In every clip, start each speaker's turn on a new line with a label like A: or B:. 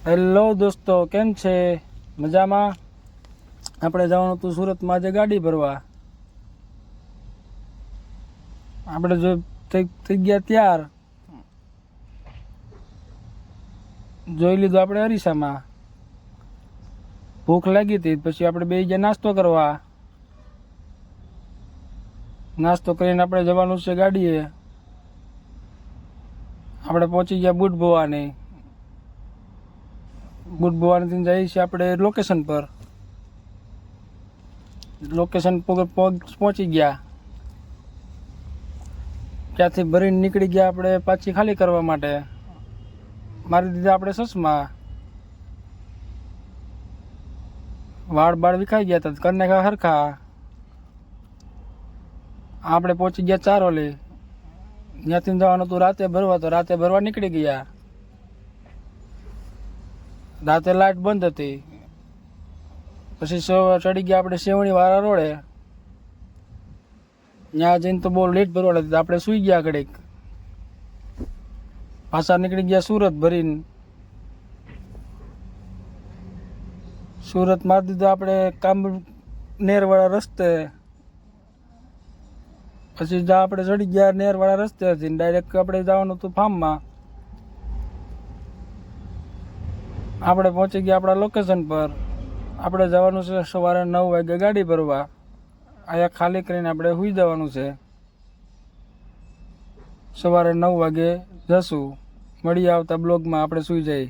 A: Hello દોસ્તો, કેમ છે? મજામાં? આપણે જવાનું હતું સુરતમાં આજે ગાડી ભરવા. આપણે જો થઈ ગયા ત્યાર, જોઈ લીધું આપણે અરીસામાં. ભૂખ લાગી હતી, પછી આપણે બે ગયા નાસ્તો કરવા. નાસ્તો કરીને આપણે જવાનું છે ગાડીએ. આપણે પહોંચી ગયા બુટ ભવાની. બુટ ભવાનીથી જઈએ છીએ આપણે લોકેશન પર. લોકેશન પર પહોંચી ગયા. ત્યાંથી ભરીને નીકળી ગયા આપણે પાછી ખાલી કરવા માટે. મારી દીધા આપણે ચશ્મા. વાળ વિખાઈ ગયા હતા, કરી નાખ્યા હરખા. આપણે પહોંચી ગયા ચારોલી. ત્યાંથી જવાનું હતું રાતે ભરવા, તો રાતે ભરવા નીકળી ગયા. રાતે લાઇટ બંધ હતી. પછી ચડી ગયા આપણે સેવણી વાળા રોડે. ત્યાં જઈને તો બહુ લેટ ભરવા હતી, આપણે સુઈ ગયા ઘડીક. પાછા નીકળી ગયા સુરત ભરીને. સુરત મારી દીધું આપણે નેરવાળા રસ્તે. પછી આપણે ચડી ગયા નેરવાળા રસ્તેથી ડાયરેક્ટ આપણે જવાનું હતું ફાર્મમાં. આપણે પહોંચી ગયા આપણા લોકેશન પર. આપણે જવાનું છે સવારે 9 વાગે ગાડી ભરવા. અહીંયા ખાલી કરીને આપણે સૂઈ જવાનું છે. સવારે 9 વાગે જશું. મળીએ આવતા બ્લોગમાં. આપણે સૂઈ જઈએ.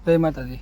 A: જય માતાજી.